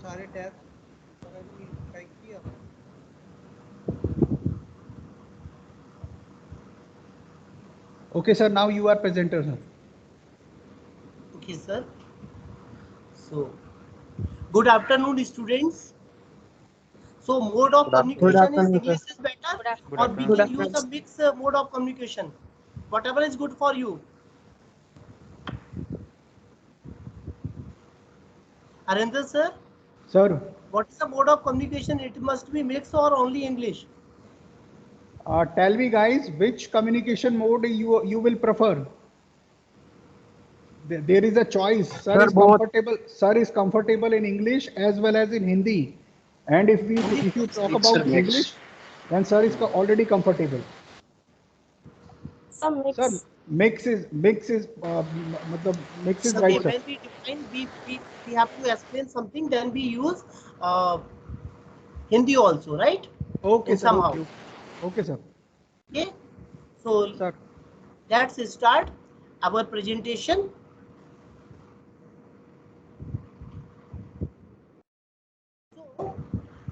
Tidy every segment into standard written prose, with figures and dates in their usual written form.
सारे tabs type किया। Okay, sir. Now you are presenter, sir. Okay, sir. So, good afternoon, students. So, mode of communication is English is better, or we can use a mixed mode of communication. Whatever is good for you. Arendra, sir. Sir. What is the mode of communication? It must be mixed or only English. Tell me, guys, which communication mode you will prefer. There is a choice. Sir is comfortable. Sir is comfortable in English as well as in Hindi. And if you talk about English, then sir is already comfortable. Some mix. Sir, mix is mix is right, sir. When we define, we have to explain something. Then we use Hindi also, right? Okay, in sir. Somehow. Okay, sir. Okay. So sir, let's start our presentation. So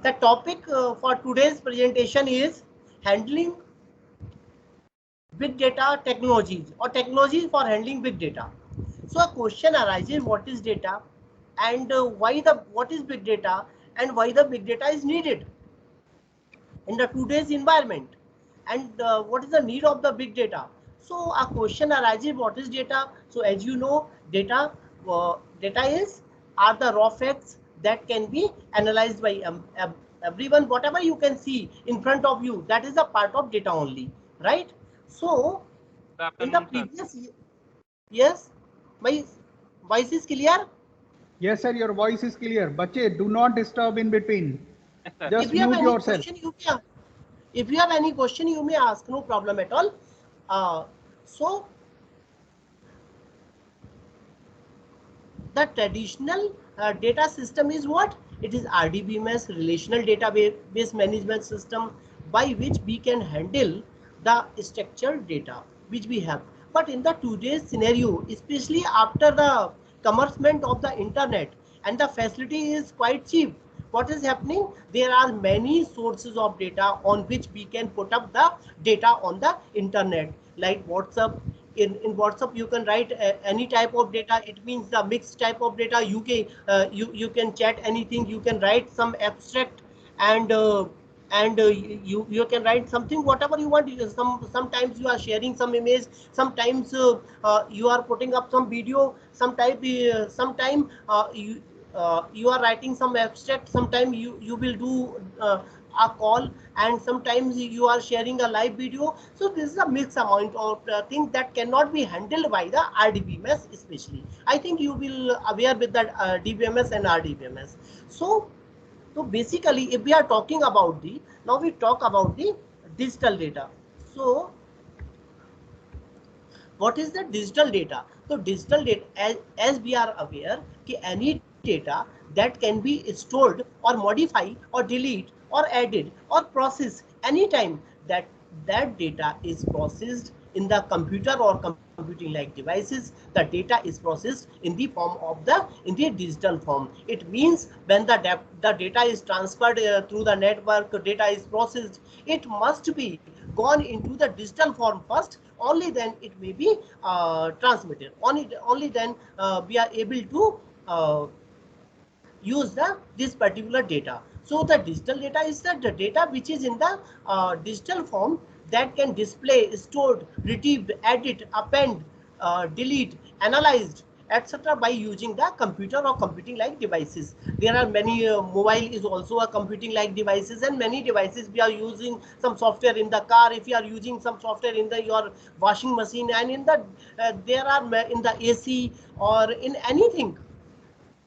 the topic for today's presentation is handling big data technologies or technologies for handling big data. So a question arises: what is data, and what is big data, and why the big data is needed in the today's environment, and what is the need of the big data. So a question arises: what is data? So as you know, data are the raw facts that can be analyzed by everyone. Whatever you can see in front of you, that is a part of data only, right? So in the previous yes, my voice is clear? Yes, sir. Your voice is clear. Bache, do not disturb in between. Just If you have mute any yourself. question, if you have any question, you may ask. No problem at all. So the traditional data system is what? It is RDBMS, relational database management system, by which we can handle the structured data which we have. But in the today's scenario, especially after the commencement of the internet, and the facility is quite cheap, what is happening? There are many sources of data on which we can put up the data on the internet, like WhatsApp. In WhatsApp you can write any type of data. It means the mixed type of data. You can chat anything. You can write some abstract, and you can write something whatever you want. Sometimes you are sharing some image, sometimes you are putting up some video, sometime you are writing some abstract, sometime you will do a call, and sometimes you are sharing a live video. So this is a mixed amount of things that cannot be handled by the RDBMS. Especially, I think you will aware with that DBMS and RDBMS. So basically, if we are talking about now we talk about the digital data. So what is the digital data? So digital data, as we are aware, any data that can be stored or modified or delete or added or processed anytime, that data is processed in the computer or computing like devices. The data is processed in the form of the digital form. It means when the data is transferred through the network, data is processed, it must be gone into the digital form first. Only then it may be transmitted. Only then we are able to use this particular data. So the digital data is the data which is in the digital form, that can display, stored, retrieved, edit, append, delete, analyzed, etc. by using the computer or computing like devices. There are many mobile is also a computing like devices, and many devices we are using some software in the car. If you are using some software in your washing machine, and in the there are in the AC or in anything,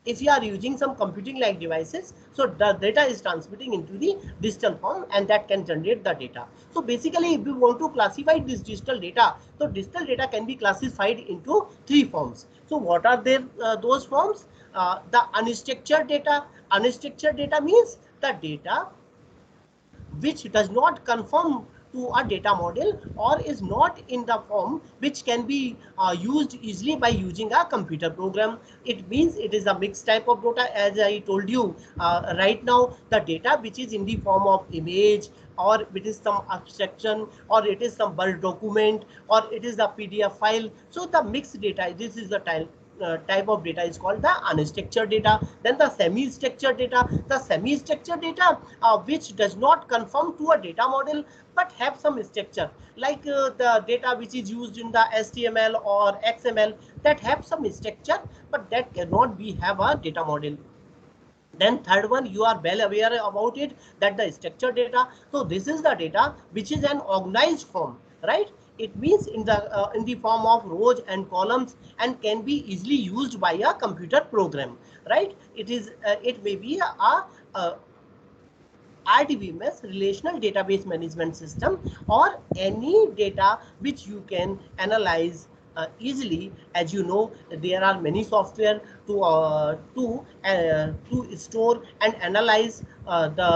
if you are using some computing like devices, so the data is transmitting into the digital form, and that can generate the data. So basically, if we want to classify this digital data, so digital data can be classified into three forms. So what are those forms? The unstructured data. Unstructured data means the data which does not conform to a data model, or is not in the form which can be used easily by using a computer program. It means it is a mixed type of data. As I told you right now, the data which is in the form of image, or it is some abstraction, or it is some Word document, or it is a PDF file. So the mixed data, this is the type of data is called the unstructured data. Then the semi-structured data. The semi-structured data which does not conform to a data model but have some structure, like the data which is used in the HTML or XML, that have some structure but that cannot be have a data model. Then third one, you are well aware about it, that the structured data. So this is the data which is an organized form, right? It means in the form of rows and columns, and can be easily used by a computer program, right? It may be a RDBMS, relational database management system, or any data which you can analyze easily. As you know, there are many software to store and analyze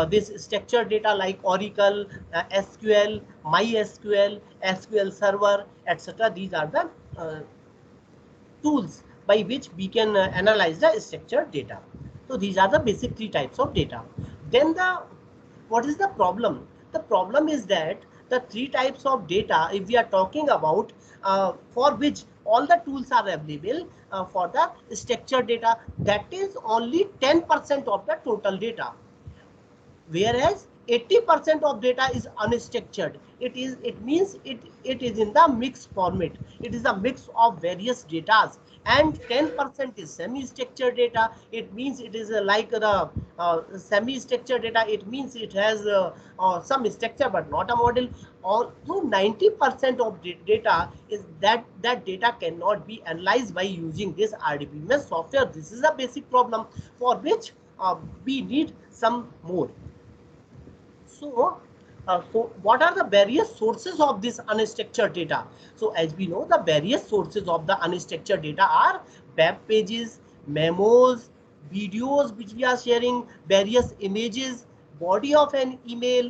this structured data, like Oracle, SQL, MySQL, SQL Server, etc. These are the tools by which we can analyze the structured data. So these are the basic three types of data. Then what is the problem? The problem is that the three types of data, if we are talking about, for which all the tools are available for the structured data, that is only 10% of the total data, whereas 80% of data is unstructured. It means it is in the mixed format. It is a mix of various data, and 10% is semi-structured data. It means it is like the semi-structured data. It means it has some structure but not a model. Although 90% of data is that data cannot be analyzed by using this RDBMS software. This is a basic problem for which we need some more. So, what are the various sources of this unstructured data? So, as we know, the various sources of the unstructured data are web pages, memos, videos which we are sharing, various images, body of an email,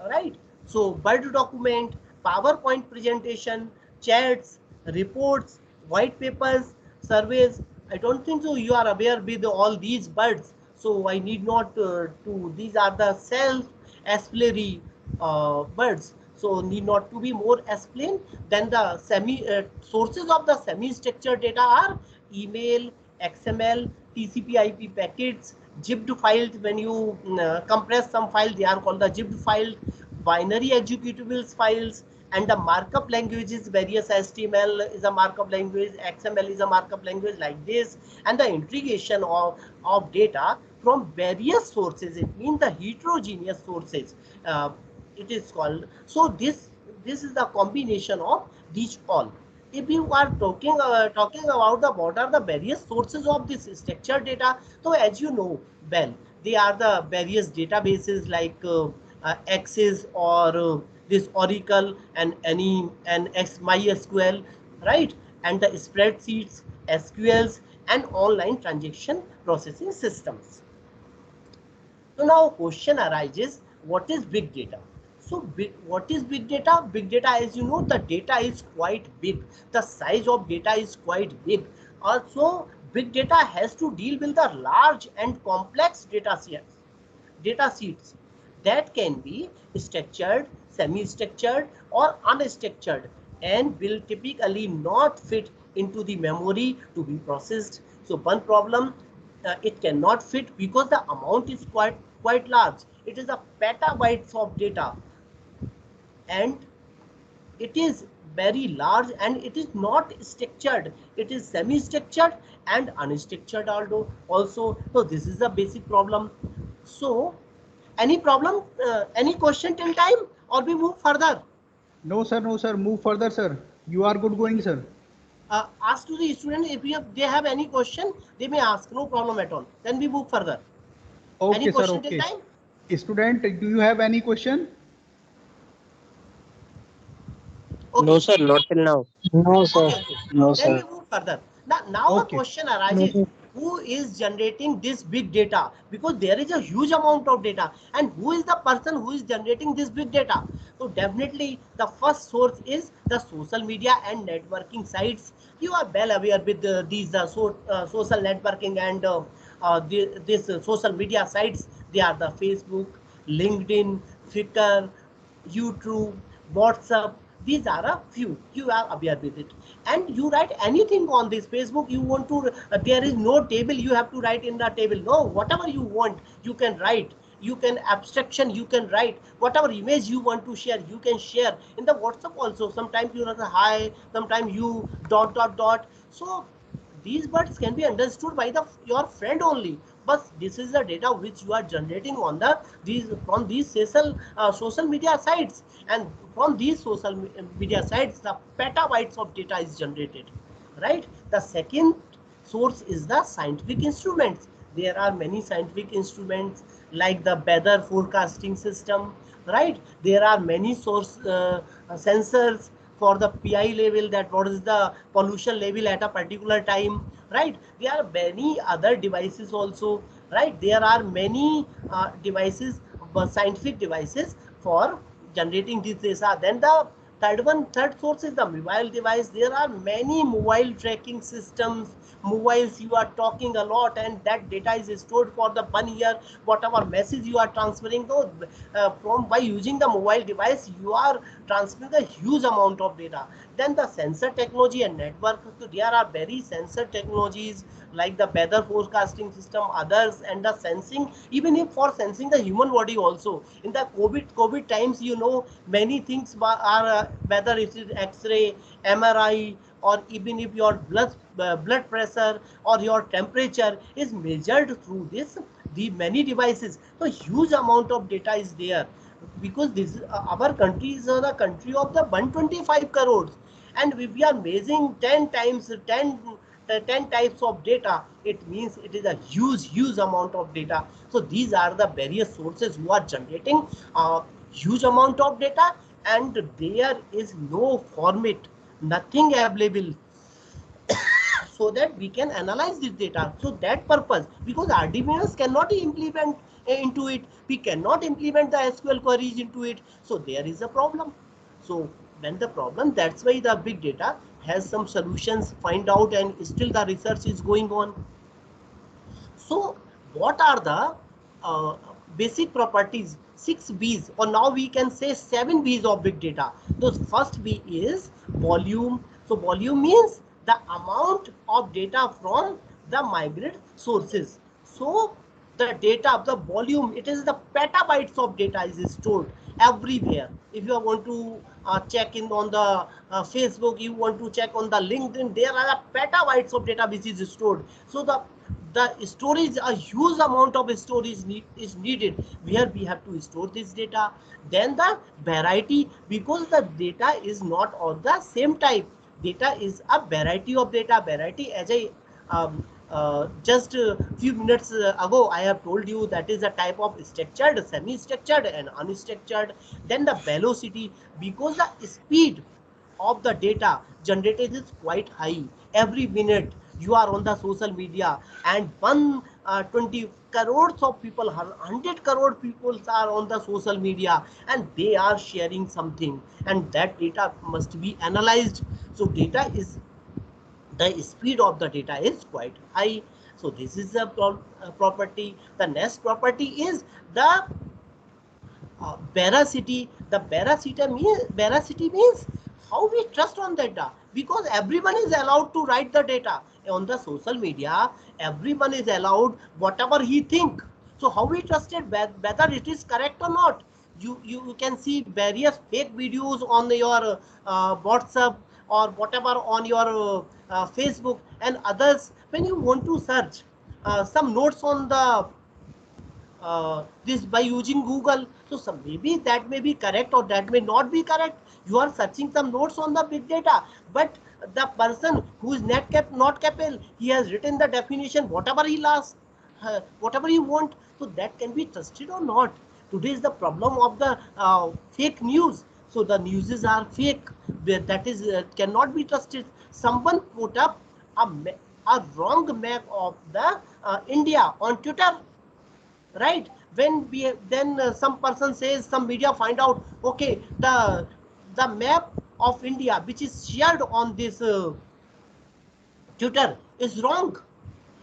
right? So, Word document, PowerPoint presentation, chats, reports, white papers, surveys. I don't think so you are aware with all these words, so I need not these are the self-explanatory words, so need not to be more explained. Then the sources of the semi-structured data are email, XML, TCP/IP packets, zipped files. When you compress some file, they are called the zipped file, binary executables files, and the markup languages. Various HTML is a markup language, XML is a markup language, like this. And the integration of data from various sources, it means the heterogeneous sources, it is called. So this is the combination of these all. If you are talking about the what are the various sources of this structured data, so as you know well, they are the various databases like Access, or this Oracle, and MySQL, right? And the spreadsheets, SQLs, and online transaction processing systems. So now question arises, what is big data? So what is big data? Big data, as you know, the data is quite big. The size of data is quite big. Also, big data has to deal with the large and complex data sheets that can be structured, semi-structured, or unstructured, and will typically not fit into the memory to be processed. So one problem, it cannot fit because the amount is quite large. It is a petabytes of data, and it is very large, and it is not structured. It is semi-structured and unstructured also. So this is a basic problem. So any problem, any question till time, or we move further? No, sir. No, sir. Move further, sir. You are good going, sir. Ask to the student, if they have any question, they may ask. No problem at all. Then we move further. Okay, any question sir. Okay. till time? Student, do you have any question? Okay. No, sir, not till now. No, sir. Okay. No, Then sir. we move further. Now a Okay. question arises. who is generating this big data, because there is a huge amount of data, and who is the person who is generating this big data. So definitely the first source is the social media and networking sites. You are well aware with these social networking and this social media sites. They are the Facebook, LinkedIn, Flickr, YouTube, WhatsApp. These are a few. You are aware with it, and you write anything on this Facebook. You want to, there is no table you have to write in the table. No, whatever you want, you can write. You can abstraction, you can write whatever image you want to share, you can share in the WhatsApp also. Sometimes you write a hi, sometimes you dot dot dot. So these words can be understood by the your friend only, but this is the data which you are generating on the these from these social media sites, and from these social media sites the petabytes of data is generated, right? The second source is the scientific instruments. There are many scientific instruments like the weather forecasting system, right? There are many source sensors for the PI level, that what is the pollution level at a particular time, right? There are many other devices also, right? There are many devices, scientific devices for generating this data. Then the third source is the mobile device. There are many mobile tracking systems, mobiles you are talking a lot, and that data is stored for the 1 year. Whatever message you are transferring, though, from by using the mobile device, you are transferring a huge amount of data. Then the sensor technology and network. So there are very sensor technologies like the weather forecasting system, others, and the sensing, even if for sensing the human body also. In the COVID times, you know, many things are whether it is X-ray, MRI, or even if your blood pressure or your temperature is measured through the many devices. So huge amount of data is there, because this our country is the country of the 125 crores, and if we are measuring 10 times 10 types of data, it means it is a huge amount of data. So these are the various sources who are generating huge amount of data, and there is no format, nothing available so that we can analyze this data. So that purpose, because RDBMS cannot implement into it, we cannot implement the SQL queries into it. So there is a problem. So when the problem, that's why the big data has some solutions find out, and still the research is going on. So what are the uh, basic properties, 6 B's, or now we can say 7 B's of big data. The first B is volume. So volume means the amount of data from the migrant sources. So the data of the volume, it is the petabytes of data is stored everywhere. If you want to check in on the Facebook, you want to check on the LinkedIn, there are petabytes of data which is stored. So the storage, a huge amount of storage is needed where we have to store this data. Then the variety, because the data is not of the same type, data is a variety of data. Variety, as I just a few minutes ago I have told you, that is a type of structured, semi-structured, and unstructured. Then the velocity, because the speed of the data generated is quite high. Every minute you are on the social media, and 120 crores of people, 100 crore people are on the social media, and they are sharing something, and that data must be analyzed. So data is, the speed of the data is quite high. So this is a property. The next property is the veracity. The veracity means how we trust on data, because everyone is allowed to write the data on the social media. Everyone is allowed whatever he think. So how we trusted whether it is correct or not. You can see various fake videos on your WhatsApp or whatever on your Facebook and others. When you want to search some notes on the this by using Google. So maybe that may be correct or that may not be correct. You are searching some notes on the big data, but the person who is not capable, he has written the definition, whatever he loves, whatever you want. So that can be trusted or not. Today is the problem of the fake news. So the news are fake, that is cannot be trusted. Someone put up a a wrong map of the India on Twitter, right? When we then some person says, some media find out, okay, the map of India which is shared on this Twitter is wrong.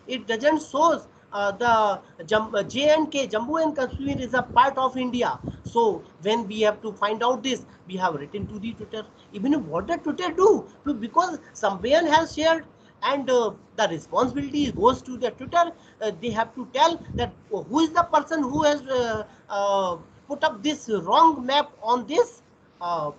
It doesn't show the J&K, Jammu and Kashmir is a part of India. So when we have to find out this, we have written to the Twitter. Even what the Twitter do, because someone has shared, and the responsibility goes to the Twitter. They have to tell that who is the person who has put up this wrong map on this uh,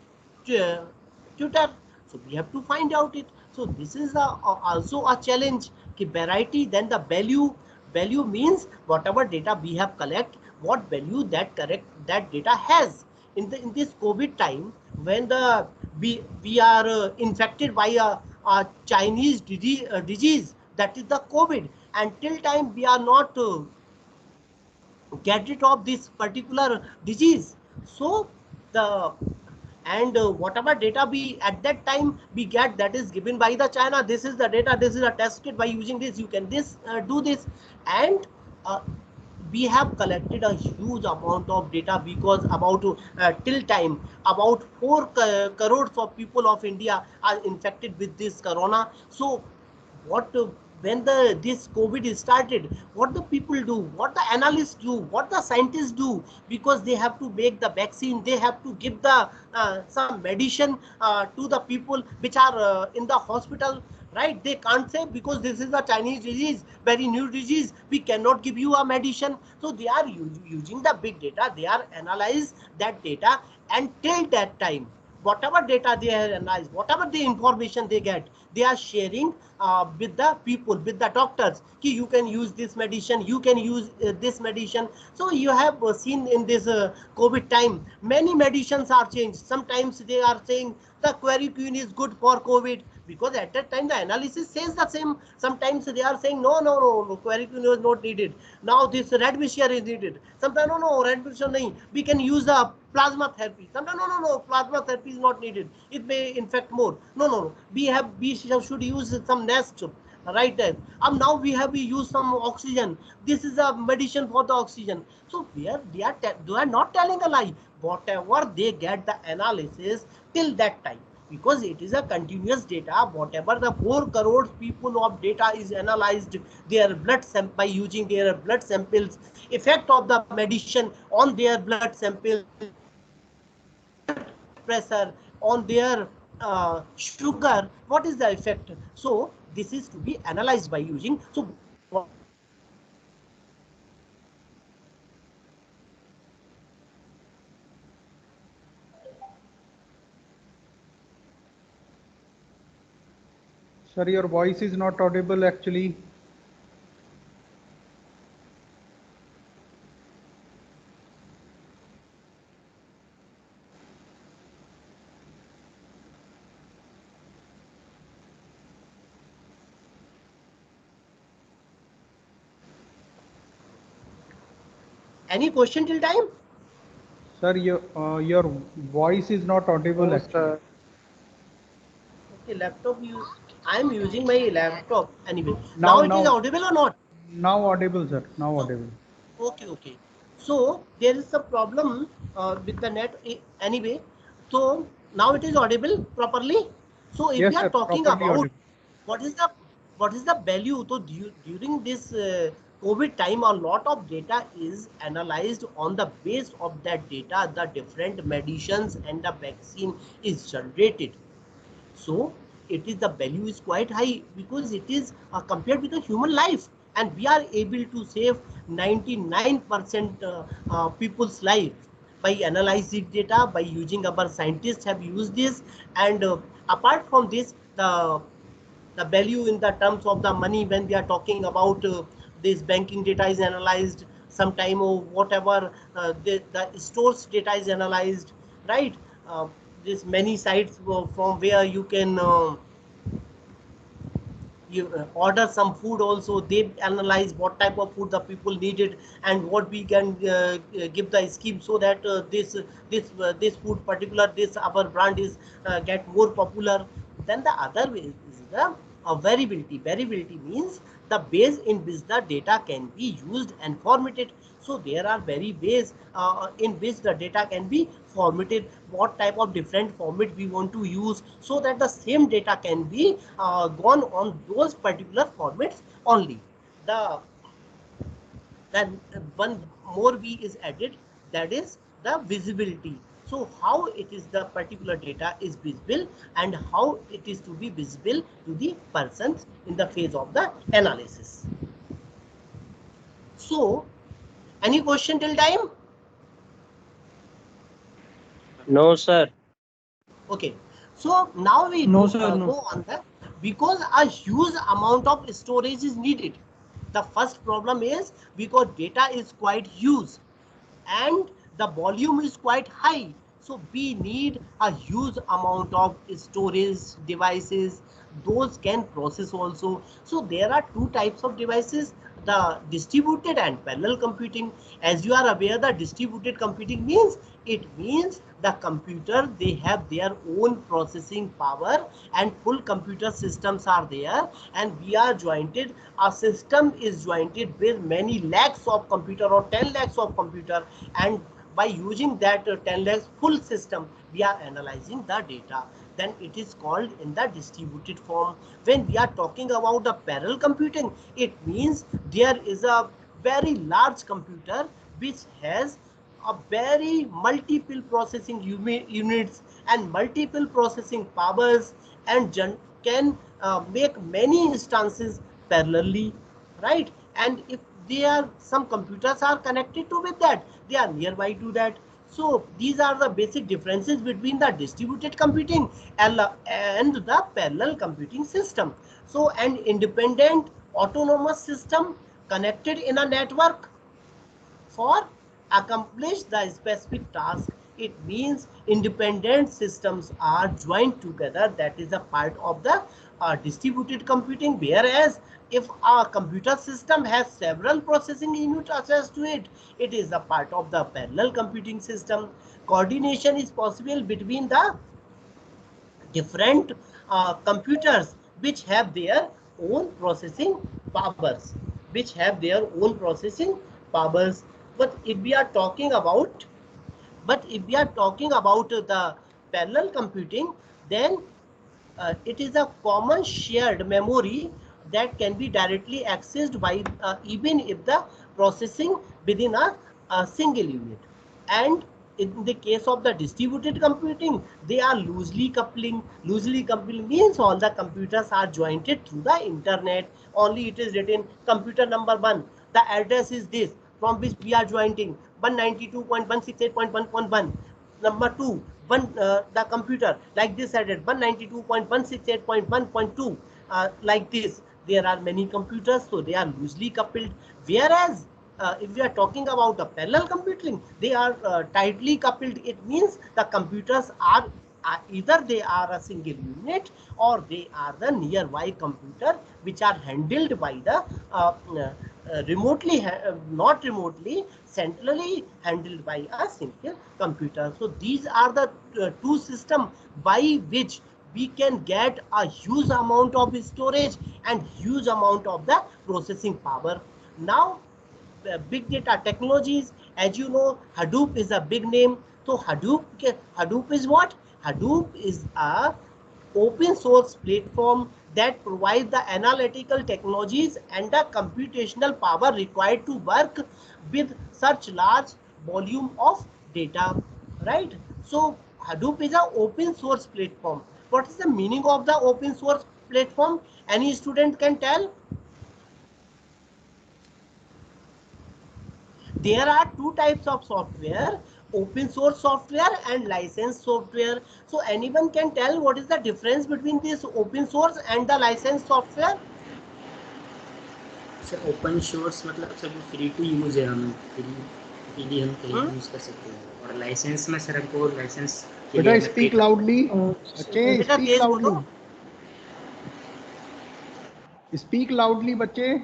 Twitter. So we have to find out it. So this is also a challenge. Ki variety, then the value. Value means whatever data we have collect, what value that data has. In this COVID time, when we are infected by a Chinese disease, that is the COVID, and till time we are not get rid of this particular disease. So the and whatever data we at that time we get, that is given by the China. This is the data, this is a test kit, by using this you can do this. And we have collected a huge amount of data, because about till time about 4 crores of people of India are infected with this corona. So what when this COVID started, what the people do, what the analysts do, what the scientists do, because they have to make the vaccine, they have to give the some medicine to the people which are in the hospital, right? They can't say, because this is a Chinese disease, very new disease, we cannot give you a medicine. So they are using the big data, they are analyze that data, and till that time whatever data they have analyzed, whatever the information they get, they are sharing with the people, with the doctors, ki you can use this medicine, you can use this medicine. So you have seen in this COVID time, many medicines are changed. Sometimes they are saying the Quercetin is good for COVID, because at that time the analysis says the same. Sometimes they are saying no, Quercetin is not needed. Now this Remdesivir is needed. Sometimes no, Remdesivir nahi. We can use a plasma therapy. Sometimes no, plasma therapy is not needed. It may infect more. No. We should use some nest, right there. Now we have used some oxygen. This is a medicine for the oxygen. So they are not telling a lie. Whatever they get the analysis till that time, because it is a continuous data. Whatever the 4 crores people of data is analyzed, their blood by using their blood samples, effect of the medicine on their blood samples, on their blood pressure, on their sugar, what is the effect? So this is to be analyzed by using. So Sir, your voice is not audible actually. any question till time? Sir, your voice is not audible actually. Okay, laptop use. I am using my laptop anyway. Now it is audible or not? Now audible, sir. Now audible. Okay. So there is a problem with the net anyway. So now it is audible properly. So if yes, we are sir, talking about audible. what is the value, so during this COVID time, a lot of data is analyzed. On the base of that data, the different medicines and the vaccine is generated. So it is, the value is quite high, because it is compared with the human life, and we are able to save 99% people's life by analyzing data, by using, our scientists have used this. And apart from this, the value in the terms of the money, when we are talking about this banking data is analyzed sometime, or whatever the stores data is analyzed, right? This many sites from where you can you order some food also, they analyze what type of food the people needed, and what we can give the scheme, so that this food particular, this our brand is get more popular. Then the other way is the variability. Variability means the base in which the data can be used and formatted. So there are very ways in which the data can be formatted, what type of different format we want to use, so that the same data can be gone on those particular formats only. Then one more V is added, that is the visibility. So how it is the particular data is visible and how it is to be visible to the persons in the phase of the analysis. So any question till time? No, sir. Okay. So now we go on the, because a huge amount of storage is needed. The first problem is because data is quite huge and the volume is quite high. So we need a huge amount of storage devices. Those can process also. So there are two types of devices, the distributed and parallel computing. As you are aware, the distributed computing means, it means the computer, they have their own processing power and full computer systems are there, and we are jointed, a system is jointed with many lakhs of computer or 10 lakhs of computer, and by using that 10 lakhs full system, we are analyzing the data. Then it is called in the distributed form. When we are talking about the parallel computing, it means there is a very large computer which has a very multiple processing units and multiple processing powers, and can make many instances parallelly, right? And if they are, some computers are connected to with that, they are nearby to that. So these are the basic differences between the distributed computing and the parallel computing system. So an independent autonomous system connected in a network for accomplish the specific task. It means independent systems are joined together. That is a part of the distributed computing. Whereas if a computer system has several processing units attached to it, it is a part of the parallel computing system. Coordination is possible between the different computers which have their own processing powers, but if we are talking about the parallel computing, then it is a common shared memory that can be directly accessed by even if the processing within a single unit. And in the case of the distributed computing, they are loosely coupling. Loosely coupling means all the computers are jointed through the internet. Only it is written computer number 1, the address is this, from which we are joining 192.168.1.1. Number 2, the computer like this added 192.168.1.2, like this. There are many computers, so they are loosely coupled. Whereas if we are talking about the parallel computing, they are tightly coupled. It means the computers are either they are a single unit or they are the nearby computer which are handled by the not remotely, centrally handled by a single computer. So these are the two systems by which we can get a huge amount of storage and huge amount of the processing power. Now big data technologies, as you know, Hadoop is a big name. So Hadoop is what? Hadoop is a open source platform that provides the analytical technologies and the computational power required to work with such large volume of data, right? So Hadoop is an open source platform. What is the meaning of the open source platform? Any student can tell? There are two types of software, open source software and licensed software. So anyone can tell what is the difference between this open source and the licensed software? Sir open source मतलब sir वो free to use है, हम freely हम कहीं use कर सकते हैं, और लाइसेंस में सर हमको लाइसेंस के लिए स्पीक लाउडली, बच्चे स्पीक लाउडली, स्पीक लाउडली बच्चे।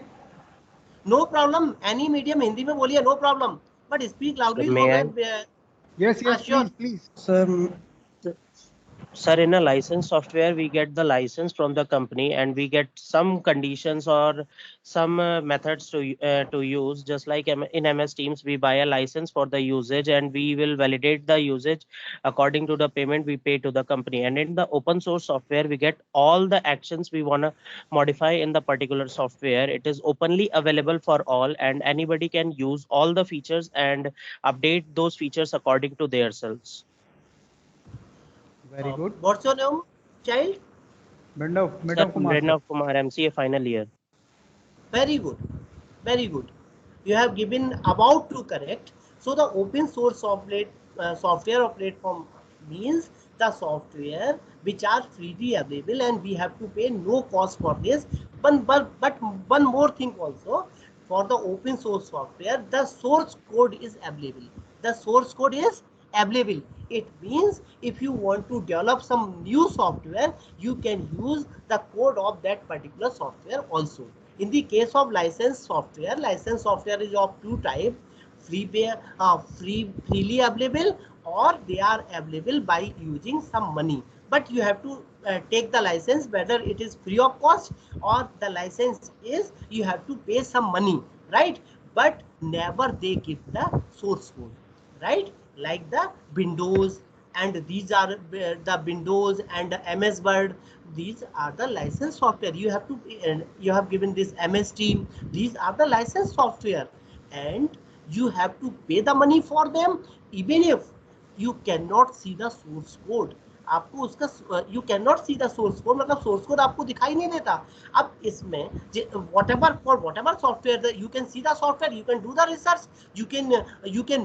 No problem, any medium, Hindi में बोलिए, no problem, but speak loudly. Yes yes please please sir Sir, in a licensed software, we get the license from the company, and we get some conditions or some methods to use. Just like in MS Teams, we buy a license for the usage, and we will validate the usage according to the payment we pay to the company. And in the open source software, we get all the actions we want to modify in the particular software. It is openly available for all, and anybody can use all the features and update those features according to their selves. Very good. What's your name, child? Mridav Kumar, sir. Mridav Kumar, MCA final year. Very good, very good. You have given about to correct. So the open source software or platform means the software which are freely available and we have to pay no cost for this. But one more thing also, for the open source software, the source code is available. The source code is available. It means if you want to develop some new software, you can use the code of that particular software also. In the case of licensed software is of two types: freely available, or they are available by using some money. But you have to take the license, whether it is free of cost or the license is you have to pay some money, right? But never they give the source code, right? Like the Windows, and these are the Windows and the MS Word. These are the licensed software. You have to you have given this MS Team. These are the licensed software, and you have to pay the money for them, even if you cannot see the source code. आपको उसका you cannot see the source code, मतलब source code आपको दिखाई नहीं देता. अब इसमें for whatever software that you can see the software, you can do the research, you can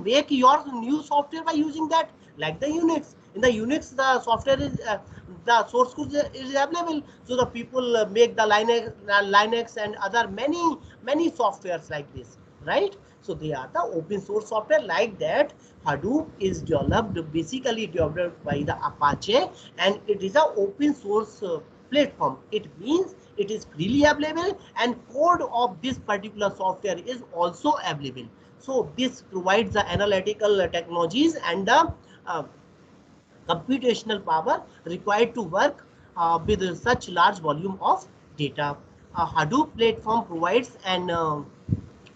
make your new software by using that. Like the Unix, in the Unix the software is the source code is available, so the people make the Linux and other many softwares like this, right? So they are the open source software. Like that, Hadoop is basically developed by the Apache, and it is an open source platform. It means it is freely available, and code of this particular software is also available. So this provides the analytical technologies and the computational power required to work with such large volume of data. Hadoop platform provides an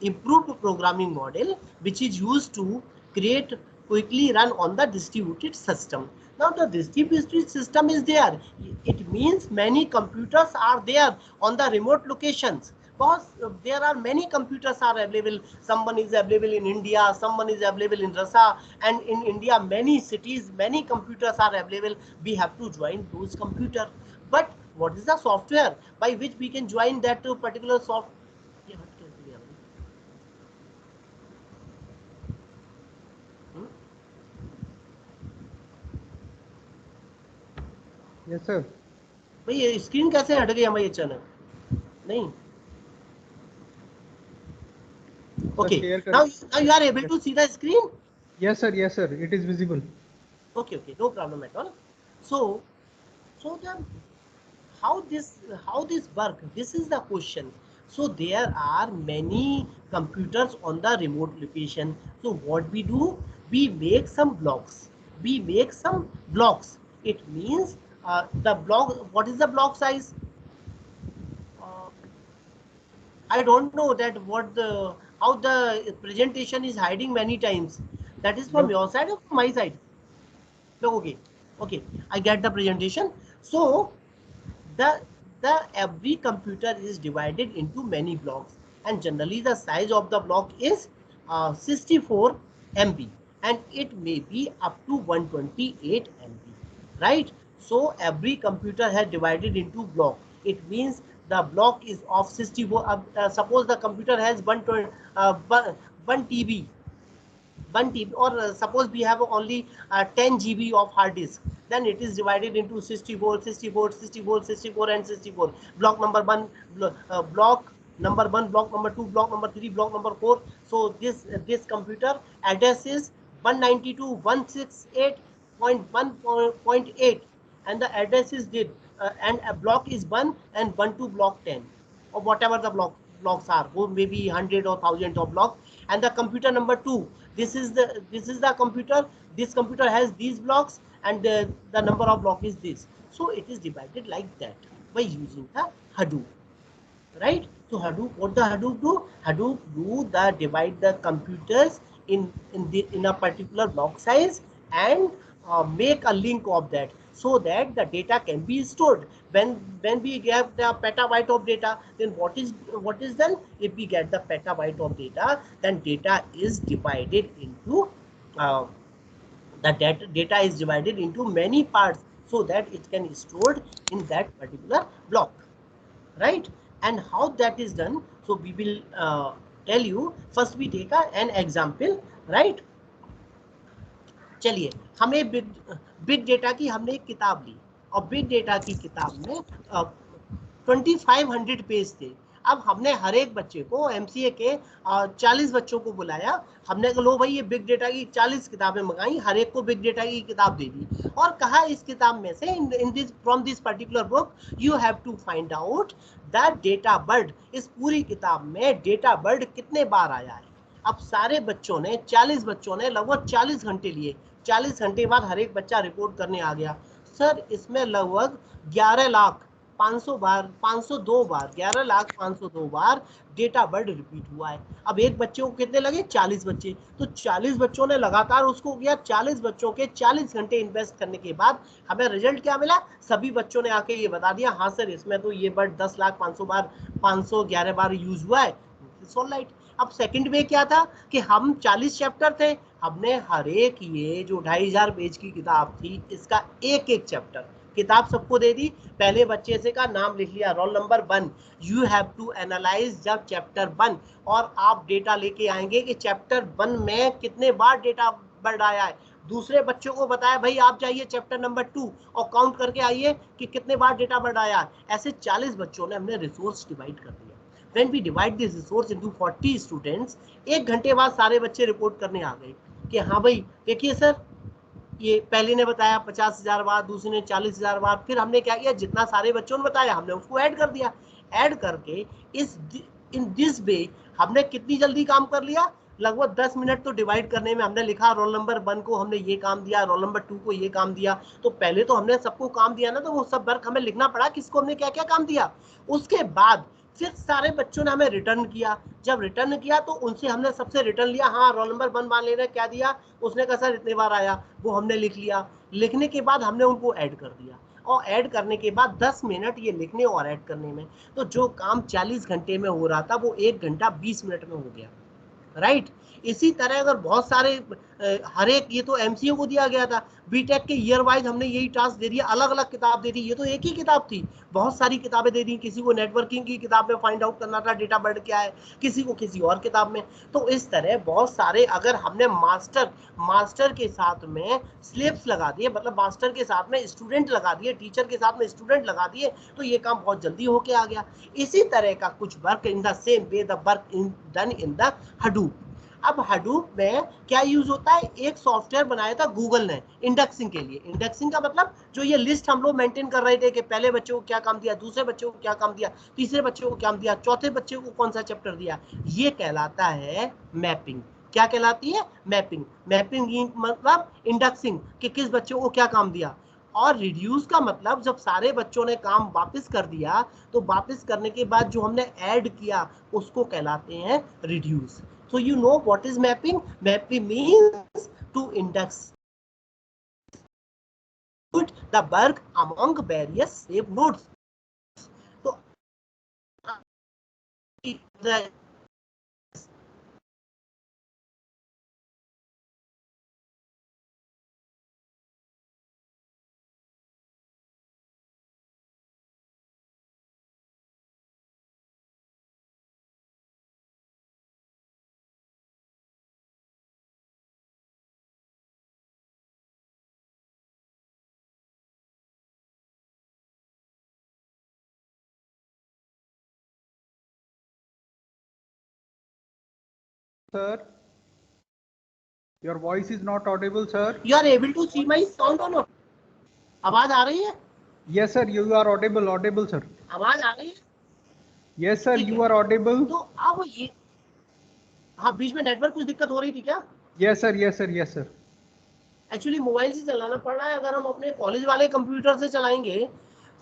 improved programming model which is used to create quickly run on the distributed system. Now the distributed system is there. It means many computers are there on the remote locations, because there are many computers are available. Someone is available in India, someone is available in Russia, and in India many cities, many computers are available. We have to join those computers. But what is the software by which we can join that particular software? Yes, sir. भाई ये screen कैसे हट गया हमारी अचानक? नहीं. Okay. Now you are able to see the screen? Yes, sir. Yes, sir. It is visible. Okay. No problem at all. So then how this work? This is the question. So there are many computers on the remote location. So what we do? We make some blocks. It means the block. What is the block size? I don't know that how the presentation is hiding many times. That is from your side or from my side? No, okay. I get the presentation. So the every computer is divided into many blocks, and generally the size of the block is 64 MB, and it may be up to 128 MB, right? So every computer has divided into block. It means the block is of 64. Suppose the computer has 1 TB, or suppose we have only 10 GB of hard disk, then it is divided into 64, 64, 64, 64 and 64. Block number 1, block number 1, block number 2, block number 3, block number 4. So this computer address is 192.168.1.8, and the address is did and a block is 1 and 1 to block 10, or whatever the blocks are, maybe 100 or 1000 of blocks. And the computer number 2, this is the computer. This computer has these blocks, and the number of block is this. So it is divided like that by using the Hadoop, right? So Hadoop, what the Hadoop do? Hadoop do the divide the computers in a particular block size and make a link of that, so that the data can be stored. When we get the petabyte of data, then what is done? If we get the petabyte of data, then data is divided into data is divided into many parts, so that it can be stored in that particular block, right? And how that is done, so we will tell you. First we take an example, right? चलिए, हमें big data की हमने एक किताब ली, और big data की किताब में 2500 पेज थे। अब हमने हर एक बच्चे को, एमसीए के 40 बच्चों को बुलाया, हमने कहा लो भाई ये बिग डेटा की 40 किताबें मंगाई, हर एक को बिग डेटा की किताब दे दी, और कहा इस किताब में से in this from this particular book you have to find out that data bird, इस पूरी किताब में डेटा बर्ड कितने बार आया है। अब सारे बच्चों ने, 40 बच्चों ने लगभग 40 घंटे लिए। 40 घंटे बाद हर एक बच्चा रिपोर्ट करने आ गया, सर इसमें लगभग 11,500,000 बार, 502 बार, 11,502 बार डेटा बर्ड रिपीट हुआ है। अब एक बच्चे को कितने लगे? 40 बच्चे, तो 40 बच्चों ने लगातार उसको किया। 40 बच्चों के 40 घंटे इन्वेस्ट करने के बाद हमें रिजल्ट क्या मिला? सभी बच्चों ने आके ये बता दिया, हाँ सर इसमें तो ये बर्ड 10,500 बार, 511 बार यूज हुआ है। ऑलराइट। अब सेकंड में क्या था कि हम 40 चैप्टर थे, हमने हर एक, ये जो 2500 पेज की किताब थी, इसका एक एक चैप्टर किताब सबको दे दी। पहले बच्चे से का नाम लिख लिया, roll number 1, you have to analyse जब चैप्टर 1, और आप डेटा लेके आएंगे कि चैप्टर 1 में कितने बार डेटा बढ़ आया है। दूसरे बच्चों को बताया भाई आप जाइए चैप्टर नंबर 2 और काउंट करके आइए कि कितने बार डेटा बढ़ आया है। ऐसे 40 बच्चों ने हमने रिसोर्स डिवाइड कर दिया। When we divide this resource into 40 students, एक घंटे बाद सारे बच्चे रिपोर्ट करने आ गए कि हाँ भाई देखिए सर, ये पहले ने बताया 50,000 बार, दूसरे ने 40,000 बार। फिर हमने क्या किया, जितना सारे बच्चों ने बताया हमने उसको ऐड कर दिया। ऐड करके इन दिस वे हमने कितनी जल्दी काम कर लिया, लगभग 10 मिनट तो डिवाइड करने में हमने लिखा। रोल नंबर 1 को हमने ये काम दिया, रोल नंबर 2 को ये काम दिया। तो पहले तो हमने सबको काम दिया ना, तो वो सब वर्क हमें लिखना पड़ा किसको हमने क्या क्या काम दिया। उसके बाद फिर सारे बच्चों ने हमें रिटर्न किया। जब रिटर्न किया तो उनसे हमने सबसे रिटर्न लिया, हाँ रोल नंबर 1 वाले ने क्या दिया, उसने कहा सर इतने बार आया, वो हमने लिख लिया। लिखने के बाद हमने उनको ऐड कर दिया, और ऐड करने के बाद 10 मिनट ये लिखने और ऐड करने में, तो जो काम 40 घंटे में हो रहा था वो 1 घंटा 20 मिनट में हो गया, राइट। इसी तरह अगर बहुत सारे हर एक, ये तो एमसीओ को दिया गया था, बीटेक के ईयर वाइज हमने यही टास्क दे दिया, अलग अलग किताब दे दी। ये तो एक ही किताब थी, बहुत सारी किताबें दे दी। किसी को नेटवर्किंग की किताब में फाइंड आउट करना था डेटा बर्ड क्या है, किसी को किसी और किताब में। तो इस तरह बहुत सारे, अगर हमने मास्टर के साथ में स्लेब्स लगा दिए, मतलब मास्टर के साथ में स्टूडेंट लगा दिए, टीचर के साथ में स्टूडेंट लगा दिए, तो ये काम बहुत जल्दी होके आ गया। इसी तरह का कुछ work in the same way the work done in the Hadoop. अब हडूप में क्या यूज होता है, एक सॉफ्टवेयर बनाया था गूगल ने इंडेक्सिंग के लिए। इंडेक्सिंग का मतलब जो ये लिस्ट हम लोग मेंटेन कर रहे थे कि पहले बच्चे को क्या काम दिया, दूसरे बच्चे को क्या काम दिया, तीसरे बच्चे को क्या काम दिया, चौथे बच्चे को कौन सा चैप्टर दिया, ये कहलाता है मैपिंग। क्या कहलाती है? मैपिंग। मैपिंग मतलब इंडेक्सिंग कि किस बच्चे को क्या काम दिया। और रिड्यूस का मतलब जब सारे बच्चों ने काम वापस कर दिया, तो वापस करने के बाद जो हमने ऐड किया उसको कहलाते हैं reduce. So you know what is mapping? Mapping means to index the work among various saved nodes. So the Sir, your voice is not audible, sir. You are able to see my sound or not? आवाज आ रही है? Yes, sir. You are audible. Audible, sir. आवाज आ रही है? Yes, sir. You are audible. तो अब ये, हाँ बीच में नेटवर्क कुछ दिक्कत हो रही थी क्या? Yes, sir. Yes, sir. Yes, sir. Actually mobile से चलाना पड़ रहा है। अगर हम अपने कॉलेज वाले कंप्यूटर से चलाएंगे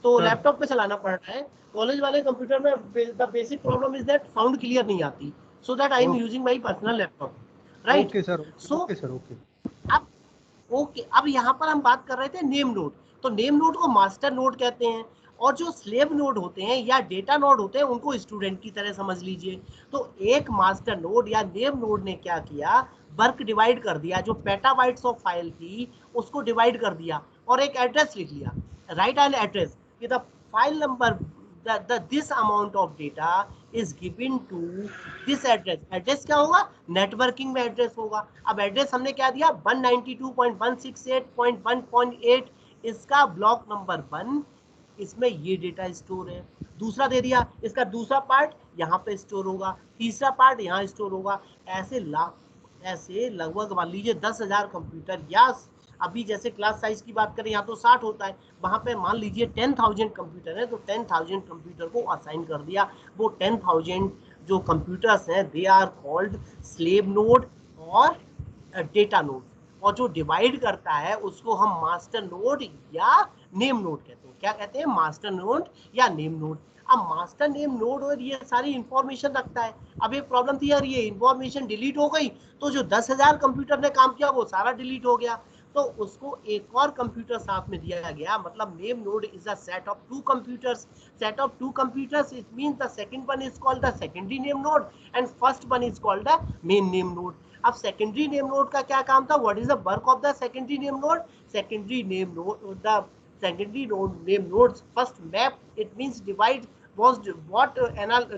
तो लैपटॉप पे चलाना पड़ रहा है। कॉलेज वाले कंप्यूटर में the basic problem is that sound clear नहीं आती, so that I am using my personal laptop, right? Okay sir, so okay sir, okay. अब ओके, अब यहाँ पर हम बात कर रहे थे नेम नोड। तो नेम नोड को मास्टर नोड कहते हैं, और जो स्लेव नोड होते हैं या डेटा नोड होते हैं उनको स्टूडेंट की तरह समझ लीजिए। तो एक मास्टर नोड या नेम नोड ने क्या किया, वर्क डिवाइड कर दिया, जो पेटाबाइट्स ऑफ फाइल थी उसको डिवाइड कर दिया और एक एड्रेस लिख लिया, राइट एन एड्रेस कि the file number this amount of data is given to this address। Address क्या होगा, नेटवर्किंग में एड्रेस होगा। अब एड्रेस हमने क्या दिया, 192.168.1.8, इसका ब्लॉक नंबर 1, इसमें ये डेटा स्टोर है। दूसरा दे दिया, इसका दूसरा पार्ट यहाँ पे स्टोर होगा, तीसरा पार्ट यहाँ स्टोर होगा। ऐसे लगभग मान लीजिए 10,000 कंप्यूटर, या अभी जैसे क्लास साइज की बात करें यहाँ तो 60 होता है, वहां पे मान लीजिए 10,000 कंप्यूटर है, तो 10,000 कंप्यूटर को असाइन कर दिया। वो 10,000 जो कंप्यूटर्स हैं they are called slave node और डेटा नोड, और जो डिवाइड करता है उसको हम मास्टर नोड या नेम नोड कहते हैं। क्या कहते हैं, मास्टर नोड या नेम नोड। अब मास्टर नेम नोड और ये सारी इंफॉर्मेशन रखता है। अब एक प्रॉब्लम थी यार, ये इंफॉर्मेशन डिलीट हो गई तो जो 10,000 कंप्यूटर ने काम किया वो सारा डिलीट हो गया, तो उसको एक और कंप्यूटर साथ में दिया गया। मतलब name node is a set of 2 computers, set of 2 computers, it means the second one is called the secondary name node and first one is called the main name node। अब secondary name node का क्या काम था, what is the work of the secondary name node? Secondary name node, the secondary name nodes first map, it means divide what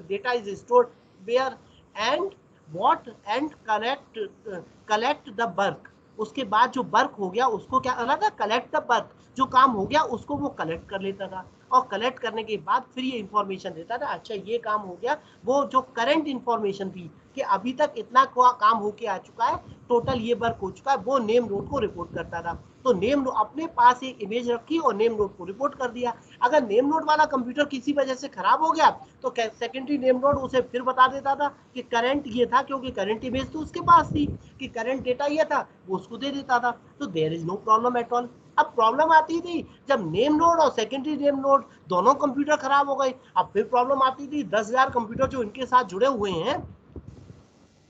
data is stored where and what and collect the work। उसके बाद जो work हो गया उसको क्या करना था, collect the work. जो काम हो गया उसको वो कलेक्ट कर लेता था, और कलेक्ट करने के बाद फिर ये इंफॉर्मेशन देता था, अच्छा ये काम हो गया। वो जो करंट इंफॉर्मेशन थी कि अभी तक इतना काम होके आ चुका है, टोटल ये वर्क हो चुका है, वो नेम नोड को रिपोर्ट करता था। तो नेम नोड अपने पास एक इमेज रखी और नेम नोड को रिपोर्ट कर दिया। अगर नेम नोड वाला कंप्यूटर किसी वजह से खराब हो गया तो सेकेंडरी नेम नोड उसे फिर बता देता था कि करंट ये था, क्योंकि करंट इमेज तो उसके पास थी कि करंट डेटा ये था, वो उसको दे देता था। तो there is no problem at all. अब प्रॉब्लम आती थी जब नेम नोड और सेकेंडरी नेम नोड दोनों कंप्यूटर खराब हो गए। अब फिर प्रॉब्लम आती थी 10,000 कंप्यूटर जो इनके साथ जुड़े हुए हैं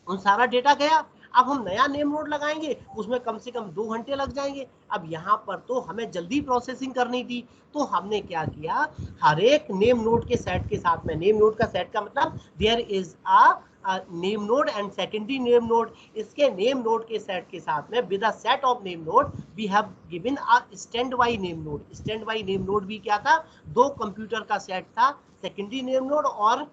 उन सारा डेटा गया। अब हम नया नेम नोड लगाएंगे, उसमें कम से कम 2 घंटे लग जाएंगे। अब यहाँ पर तो हमें जल्दी प्रोसेसिंग करनी थी, तो हमने क्या किया, हर एक नेम नोड के सेट के साथ में, नेम नोड का सेट का मतलब there is a name node and secondary name node, इसके नेम नोड के सेट के साथ में with a set of name node we have given a stand by name node. Stand by name node भी क्या था, 2 कंप्यूटर का set था, सेकेंडरी नेम नोड और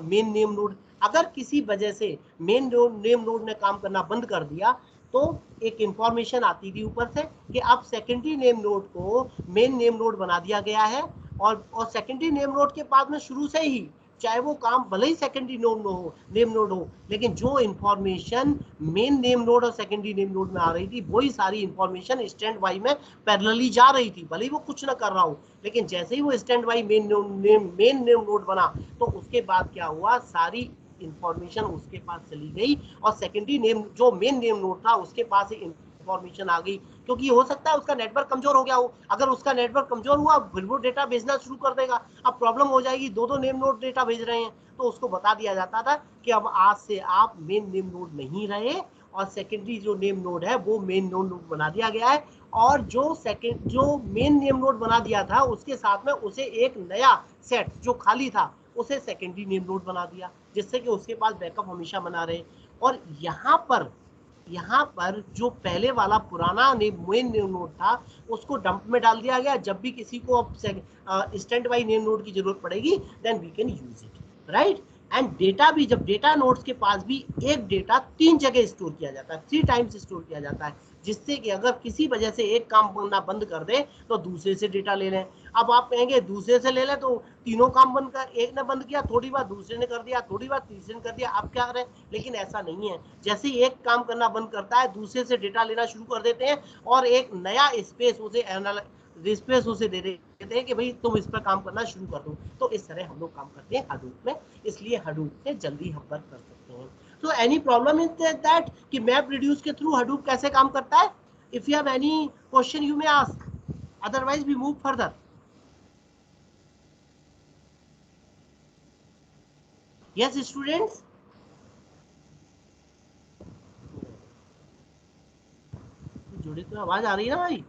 मेन नेम नोड। अगर किसी वजह से मेन नेम नोड ने काम करना बंद कर दिया तो एक इंफॉर्मेशन आती थी ऊपर से कि अब सेकेंडरी नेम नोड को मेन नेम नोड बना दिया गया है, और सेकेंडरी नेम नोड के बाद में शुरू से ही चाहे वो काम भले ही सेकेंडरी नेम नोड हो, लेकिन जो इंफॉर्मेशन मेन नेम नोड और सेकेंडरी नेम नोड में आ रही थी वही सारी इंफॉर्मेशन स्टैंड बाई में पैरेलली जा रही थी, भले ही वो कुछ ना कर रहा हो। लेकिन जैसे ही वो stand by main name node बना तो उसके बाद क्या हुआ, सारी इंफॉर्मेशन उसके पास चली गई, और सेकेंडरी नेम जो मेन नेम नोड था उसके पास इंफॉर्मेशन आ गई। क्योंकि हो सकता है उसका नेटवर्क कमजोर हो गया हो, अगर उसका नेटवर्क कमजोर हुआ फिर वो डेटा भेजना शुरू कर देगा। अब प्रॉब्लम हो जाएगी, 2 नेम नोड डेटा भेज रहे हैं, तो उसको बता दिया जाता था कि अब आज से आप मेन नेम नोड नहीं रहे, और सेकेंडरी जो नेम नोड है वो मेन नेम नोड बना दिया गया है, और जो मेन नेम नोड बना दिया था उसके साथ में उसे एक नया सेट जो खाली था उसे सेकेंडरी नेम नोड बना दिया, जिससे कि उसके पास बैकअप हमेशा बना रहे। और यहाँ पर जो पहले वाला पुराना मेन नेम नोड था उसको डंप में डाल दिया गया। जब भी किसी को अब स्टैंड बाई नेम नोड की जरूरत पड़ेगी then we can use it, right. And data भी, जब डेटा नोड्स के पास भी एक डेटा 3 जगह स्टोर किया जाता है, 3 टाइम्स स्टोर किया जाता है, जिससे कि अगर किसी वजह से एक काम करना बंद कर दे तो दूसरे से डेटा ले लें। अब आप कहेंगे दूसरे से ले लें तो तीनों काम बंद कर, एक ने बंद किया, थोड़ी बार दूसरे ने कर दिया, थोड़ी बार तीसरे ने कर दिया, आप क्या करें। लेकिन ऐसा नहीं है, जैसे ही एक काम करना बंद करता है दूसरे से डेटा लेना शुरू कर देते हैं और एक नया स्पेस उसे दे देते हैं कि भाई तुम इस पर काम करना शुरू कर दो। तो इस तरह हम लोग काम करते हैं हडूप में, इसलिए हडूप से जल्दी हम वर्क कर सकते हैं। तो एनी प्रॉब्लम इन दैट कि मैप रिड्यूस के थ्रू हडूप कैसे काम करता है, If you have any question, you may ask. Otherwise, we move further. Yes, students. जुड़े तो आवाज आ रही है ना भाई?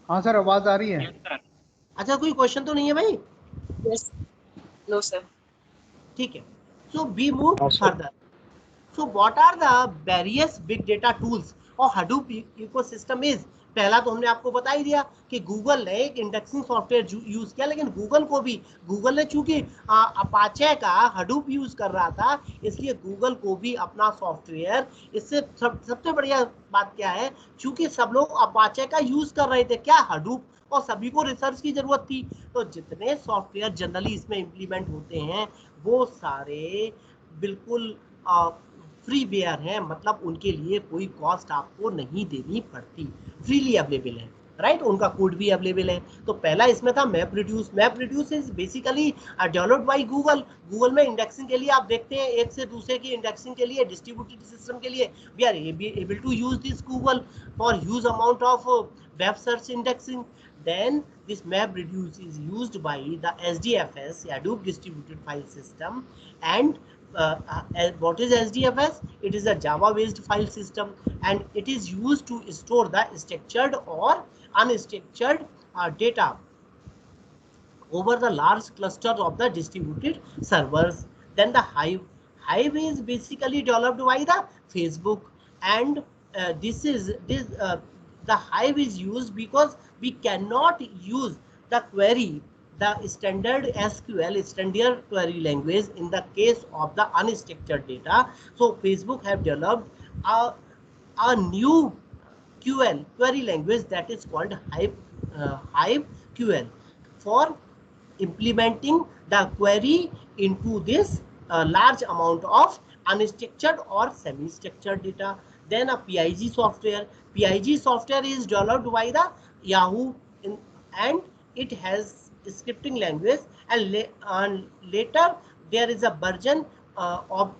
हाँ सर, आवाज आ रही है. अच्छा, कोई क्वेश्चन तो नहीं है भाई? Yes. No, sir. ठीक है. So we move further. So what are the various big data tools और Hadoop ecosystem is? पहला तो हमने आपको बता ही दिया कि गूगल ने एक इंडेक्सिंग सॉफ्टवेयर यूज किया, लेकिन गूगल ने चूंकि अपाचे का हडूप यूज कर रहा था, इसलिए गूगल को भी अपना सॉफ्टवेयर, इससे सबसे बढ़िया बात क्या है, चूंकि सब लोग अपाचे का यूज कर रहे थे, क्या हडूप, और सभी को रिसर्च की जरूरत थी, तो जितने सॉफ्टवेयर जनरली इसमें इंप्लीमेंट होते हैं वो सारे बिल्कुल फ्रीवेयर है, मतलब उनके लिए कोई कॉस्ट आपको नहीं देनी पड़ती, फ्रीली अवेलेबल है, राइट? उनका कोड भी अवेलेबल है. तो पहला इसमें था map reduce is basically developed by Google में इंडेक्सिंग के लिए आप देखते हैं, एक से दूसरे की इंडेक्सिंग के लिए, डिस्ट्रीब्यूटेड सिस्टम के लिए we are able to use this Google for huge amount of web search indexing. Then this MapReduce is used by the SDFS, Hadoop Distributed File System, and what is SDFS? It is a Java-based file system, and it is used to store the structured or unstructured data over the large cluster of the distributed servers. Then the Hive is basically developed by the Facebook, and the Hive is used because we cannot use the query, the standard SQL, standard query language, in the case of the unstructured data. So Facebook have developed a new query language that is called Hive QL for implementing the query into this large amount of unstructured or semi-structured data. Then a PIG software. PIG software is developed by the Yahoo, and it has a scripting language, and later there is a version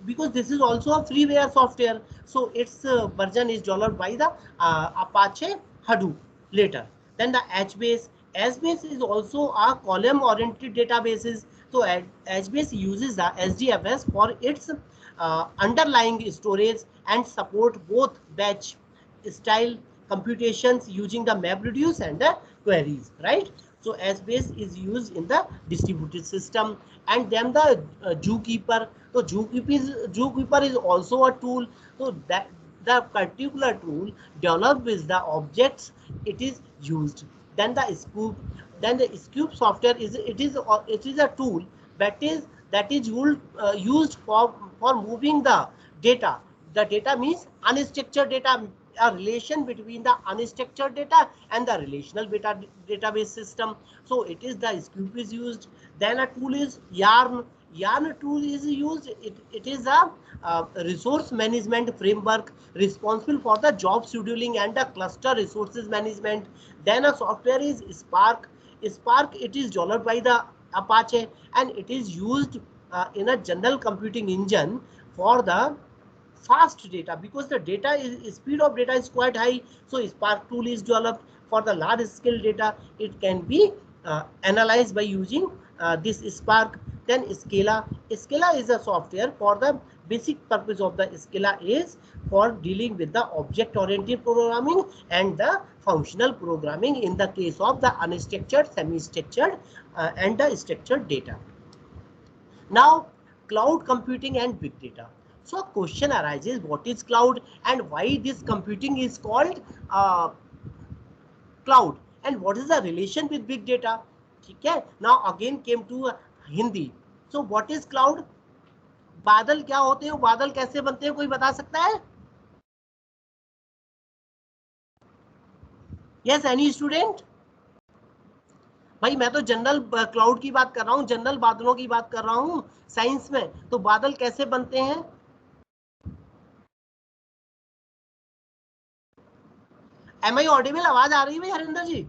because this is also a freeware software, so its version is developed by the Apache Hadoop later. Then the HBase. HBase is also a column-oriented databases. So HBase uses the SDFS for its underlying storage and support both batch style computations using the MapReduce and the queries, right? So HBase is used in the distributed system. And then the Zookeeper. So Zookeeper is also a tool. So that the particular tool developed with the objects it is used. Then the Scoop. Then the Scoop software is a tool that is used for moving the data. The data means unstructured data, a relation between the unstructured data and the relational database system. So it is the Scoop is used. Then a tool is Yarn. Yarn tool is used. It is a resource management framework responsible for the job scheduling and the cluster resources management. Then a software is Spark. Spark, it is developed by the Apache, and it is used in a general computing engine for the fast data, because the speed of data is quite high. So Spark tool is developed for the large scale data. It can be analyzed by using this Spark. Then Scala. Scala is a software for the basic purpose of the Scala is for dealing with the object oriented programming and the functional programming in the case of the unstructured, semi-structured and the structured data. Now cloud computing and big data. So a question arises, what is cloud and why this computing is called cloud, and what is the relation with big data? Okay. Now again came to Hindi. So what is cloud? बादल क्या होते हैं, बादल कैसे बनते हैं, कोई बता सकता है? Yes, any student? भाई मैं तो जनरल क्लाउड की बात कर रहा हूँ, जनरल बादलों की बात कर रहा हूँ साइंस में. तो बादल कैसे बनते हैं? Am I audible? आवाज आ रही है भाई हरिंदर जी?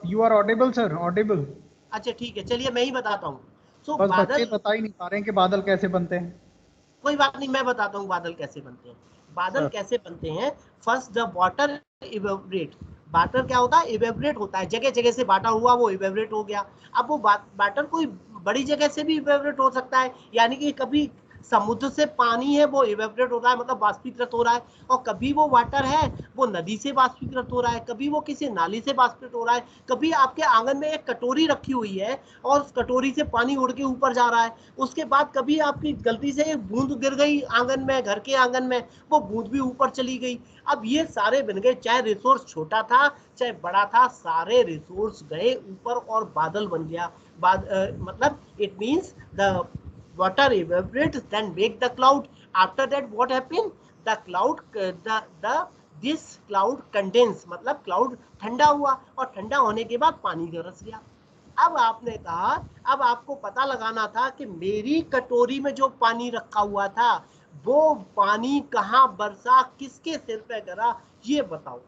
You are audible, sir. Audible. अच्छा ठीक है, चलिए मैं ही बताता हूँ. So बस बच्चे बता ही नहीं पा रहे हैं कि बादल कैसे बनते हैं. कोई बात नहीं, मैं बताता हूँ बादल कैसे बनते हैं. बादल कैसे बनते हैं? First the water evaporate, water क्या होता है? इवेपोरेट होता है, जगह जगह से वाटर हुआ वो इवेपोरेट हो गया। अब वो वाटर कोई बड़ी जगह से भी इवेपोरेट हो सकता है, यानी कि कभी समुद्र से पानी है वो इवेपोरेट हो रहा है, मतलब वाष्पीकृत हो रहा है, और कभी वो वाटर है वो नदी से वाष्पीकृत हो रहा है, कभी वो किसी नाली से वाष्पीकृत हो रहा है, कभी आपके आंगन में एक कटोरी रखी हुई है और उस कटोरी से पानी उड़ के ऊपर जा रहा है, उसके बाद कभी आपकी गलती से एक बूंद गिर गई आंगन में, घर के आंगन में, वो बूंद भी ऊपर चली गई। अब ये सारे बन गए, चाहे रिसोर्स छोटा था चाहे बड़ा था, सारे रिसोर्स गए ऊपर और बादल बन गया। मतलब it means the water evaporates, then make the cloud. After that what happened? The cloud this cloud condense, मतलब cloud ठंडा हुआ, और ठंडा होने के बाद पानी बरस गया। अब आपने कहा, अब आपको पता लगाना था कि मेरी कटोरी में जो पानी रखा हुआ था वो पानी कहाँ बरसा, किसके सिर पे गिरा, ये बताओ।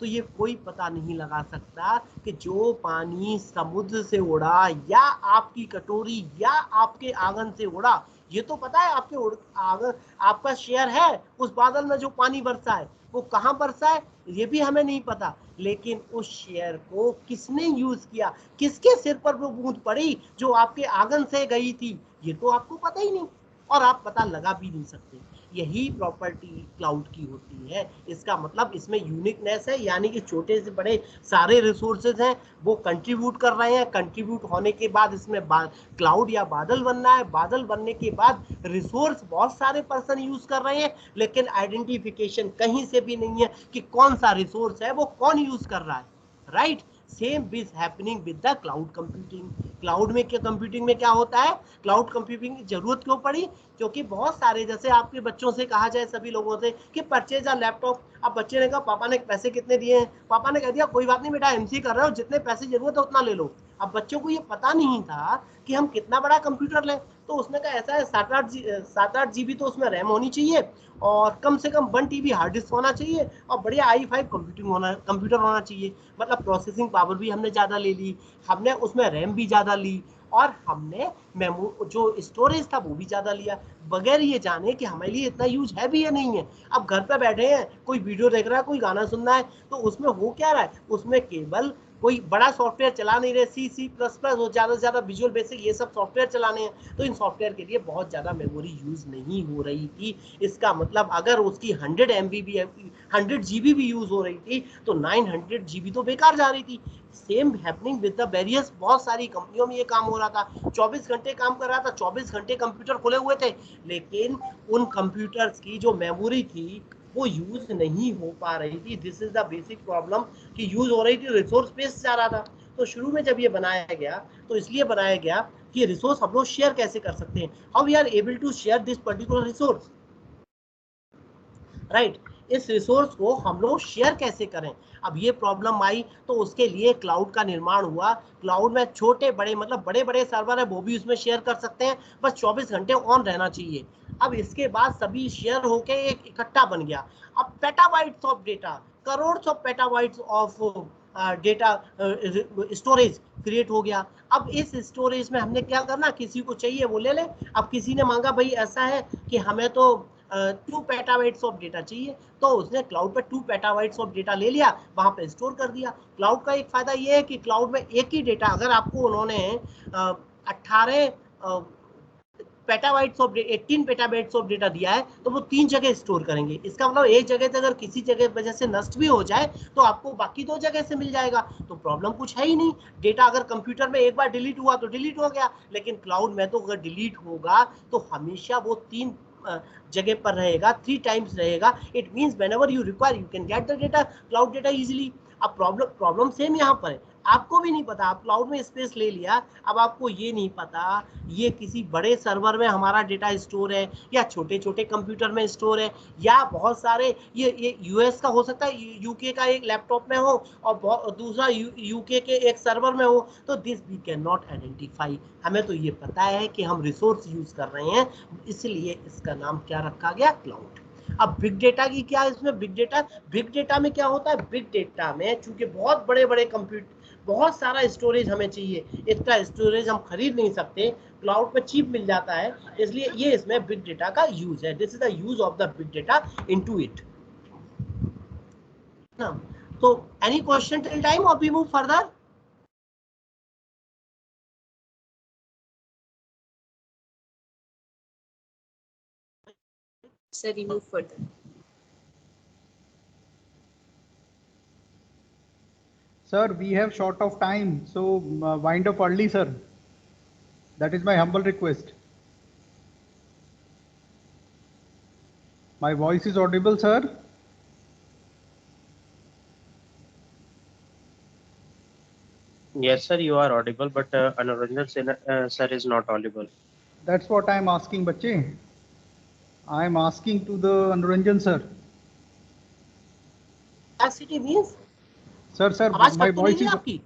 तो ये कोई पता नहीं लगा सकता कि जो पानी समुद्र से उड़ा या आपकी कटोरी या आपके आंगन से उड़ा, ये तो पता है आपके आंगन, आपका शेयर है उस बादल में जो पानी बरसा है, वो कहाँ बरसा है ये भी हमें नहीं पता, लेकिन उस शेयर को किसने यूज किया, किसके सिर पर वो बूंद पड़ी जो आपके आंगन से गई थी, ये तो आपको पता ही नहीं, और आप पता लगा भी नहीं सकते। यही प्रॉपर्टी क्लाउड की होती है। इसका मतलब इसमें यूनिकनेस है, यानी कि छोटे से बड़े सारे रिसोर्सेज हैं वो कंट्रीब्यूट कर रहे हैं, कंट्रीब्यूट होने के बाद इसमें क्लाउड या बादल बनना है, बादल बनने के बाद रिसोर्स बहुत सारे पर्सन यूज कर रहे हैं, लेकिन आइडेंटिफिकेशन कहीं से भी नहीं है कि कौन सा रिसोर्स है वो कौन यूज कर रहा है, right. Same is happening with the cloud computing. Cloud में क्या, कंप्यूटिंग में क्या होता है, क्लाउड कंप्यूटिंग की जरूरत क्यों पड़ी? क्योंकि बहुत सारे, जैसे आपके बच्चों से कहा जाए, सभी लोगों से कि परचेज अ लैपटॉप, अब बच्चे ने कहा पापा ने पैसे कितने दिए हैं, पापा ने कह दिया कोई बात नहीं बेटा, एमसी कर रहे हो, जितने पैसे जरूरत है उतना ले लो। अब बच्चों को ये पता नहीं था कि हम कितना बड़ा कंप्यूटर लें, तो उसने कहा ऐसा है 7-8 GB तो उसमें रैम होनी चाहिए, और कम से कम 1 TB हार्ड डिस्क होना चाहिए, और बढ़िया i5 कंप्यूटर होना चाहिए। मतलब प्रोसेसिंग पावर भी हमने ज़्यादा ले ली, हमने उसमें रैम भी ज़्यादा ली, और हमने जो स्टोरेज था वो भी ज़्यादा लिया, बगैर ये जाने कि हमारे लिए इतना यूज है भी या नहीं है। अब घर पे बैठे हैं, कोई वीडियो देख रहा है, कोई गाना सुन रहा है, तो उसमें हो क्या रहा है, उसमें केवल कोई बड़ा सॉफ्टवेयर चला नहीं रहे, C++ और ज़्यादा से ज़्यादा विजुअल बेसिक ये सब सॉफ्टवेयर चलाने हैं, तो इन सॉफ्टवेयर के लिए बहुत ज़्यादा मेमोरी यूज़ नहीं हो रही थी। इसका मतलब अगर उसकी 100 GB भी यूज़ हो रही थी तो 900 GB तो बेकार जा रही थी। Same happening with the various, बहुत सारी कंपनियों में ये काम हो रहा था, 24 घंटे काम कर रहा था, 24 घंटे कंप्यूटर खुले हुए थे, लेकिन उन कंप्यूटर्स की जो मेमोरी थी वो यूज नहीं हो पा रही थी। This is the basic problem कि यूज हो रही थी, रिसोर्स बेस जा रहा था। तो शुरू में जब ये बनाया गया तो इसलिए बनाया गया कि रिसोर्स हम लोग शेयर कैसे कर सकते हैं, how we are able to share this particular resource, right. इस रिसोर्स को हम लोग शेयर कैसे करें, अब ये प्रॉब्लम आई, तो उसके लिए क्लाउड का निर्माण हुआ। क्लाउड में छोटे बड़े, मतलब बड़े बड़े सर्वर है वो भी उसमें शेयर कर सकते हैं, बस 24 घंटे ऑन रहना चाहिए। अब इसके बाद सभी शेयर होके एक इकट्ठा बन गया। अब petabytes of data, crore of petabytes of data storage create हो गया। अब इस स्टोरेज में हमने क्या करना, किसी को चाहिए वो ले ले। अब किसी ने मांगा भाई ऐसा है कि हमें तो 2 पेटाबाइट्स ऑफ डेटा चाहिए, तो उसने क्लाउड पे 2 पेटाबाइट्स ऑफ डेटा ले लिया, वहां पे स्टोर कर दिया। क्लाउड का एक फायदा ये है कि क्लाउड में एक ही डेटा, अगर आपको उन्होंने 18 petabytes of 18 petabytes of data दिया है, तो वो 3 जगह स्टोर करेंगे। इसका मतलब एक जगह से अगर किसी जगह वजह से नष्ट भी हो जाए तो आपको बाकी 2 जगह से मिल जाएगा, तो प्रॉब्लम कुछ है ही नहीं। डेटा अगर कंप्यूटर में एक बार डिलीट हुआ तो डिलीट हो गया, लेकिन क्लाउड में तो अगर डिलीट होगा तो हमेशा वो 3 जगह पर रहेगा, 3 टाइम्स रहेगा। It means whenever you require you can get the data, cloud data easily. अब प्रॉब्लम सेम यहाँ पर है, आपको भी नहीं पता, आप क्लाउड में स्पेस ले लिया, अब आपको ये नहीं पता ये किसी बड़े सर्वर में हमारा डेटा स्टोर है या छोटे छोटे कंप्यूटर में स्टोर है, या बहुत सारे ये यूएस का हो सकता है, यूके का एक लैपटॉप में हो और दूसरा यूके के एक सर्वर में हो, तो this we can not identify. हमें तो ये पता है कि हम रिसोर्स यूज कर रहे हैं, इसलिए इसका नाम क्या रखा गया, क्लाउड। अब बिग डेटा की क्या है इसमें, बिग डेटा में क्या होता है, बिग डेटा में चूंकि बहुत बड़े बड़े बहुत सारा स्टोरेज हमें चाहिए, इतना स्टोरेज हम खरीद नहीं सकते, क्लाउड पे चीप मिल जाता है, इसलिए ये इसमें बिग डेटा का यूज है. This is the use of the big data into it. So any question till time or we move further? Sir, you move further. Sir, we have short of time, so wind up early, sir. That is my humble request. My voice is audible, sir? Yes, sir, you are audible, but Anuranjan sir is not audible. That's what I am asking, bache. I am asking to the Anuranjan sir. Capacity means? Sir, आवाज my cut तो नहीं voice रही is. आपकी?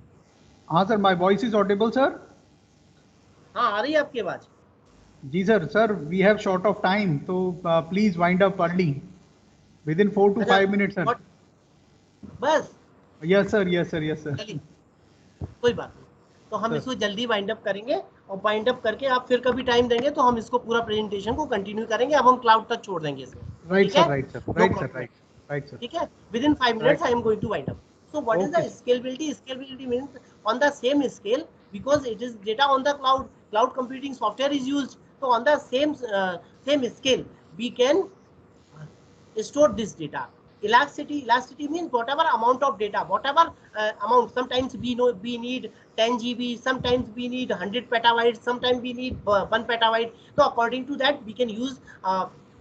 हाँ sir, my voice is audible, sir. हाँ आ रही है आपकी आवाज. जी sir, we have short of time, so please wind up early, within 4 to 5 minutes, sir. बस. Yes sir, yes sir, yes sir. चलिए, कोई बात नहीं, तो हम Sir. इसको जल्दी वाइंड अप करेंगे, और वाइंड अप करके आप फिर कभी टाइम देंगे तो हम इसको पूरा प्रेजेंटेशन को कंटिन्यू करेंगे. अब हम क्लाउड तक छोड़ देंगे इसमें. Right ठीक sir, है? right sir, No right sir, problem. right, right sir. ठीक है, within 5 minutes I am going to wind up. So what is the Okay, sir. scalability? Scalability means on the same scale, because it is data on the cloud, cloud computing software is used, so on the same scale we can store this data. Elasticity means whatever amount of data, whatever amount. Sometimes we know we need 10 GB, sometimes we need 100 petabytes, sometimes we need 1 petabyte. So according to that, we can use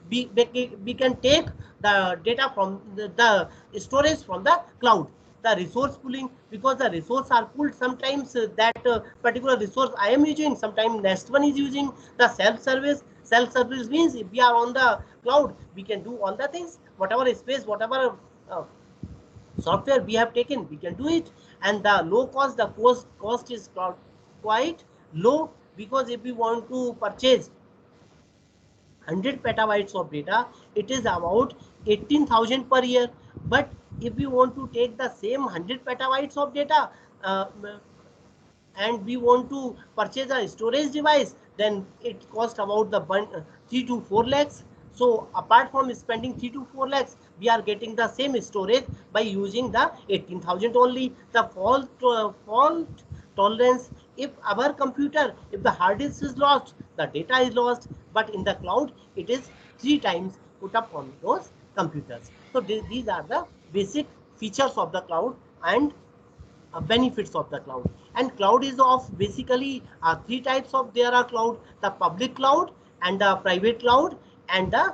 we can take the data from the storage from the cloud. The resource pooling, because the resource are pulled, sometimes that particular resource I am using, sometimes next one is using. The self-service. Self-service means if we are on the cloud, we can do all the things, whatever space, whatever software we have taken, we can do it. And the low cost, the cost is quite low, because if we want to purchase 100 petabytes of data, it is about 18,000 per year. But if we want to take the same 100 petabytes of data and we want to purchase a storage device, then it costs about the 3 to 4 lakhs. So apart from spending 3 to 4 lakhs, we are getting the same storage by using the 18,000 only. The fault tolerance, if our computer, if the hard disk is lost, the data is lost, but in the cloud it is 3 times put up on those computers. So these are the basic features of the cloud and benefits of the cloud. And cloud is of basically 3 types of there are cloud: the public cloud, and the private cloud, and the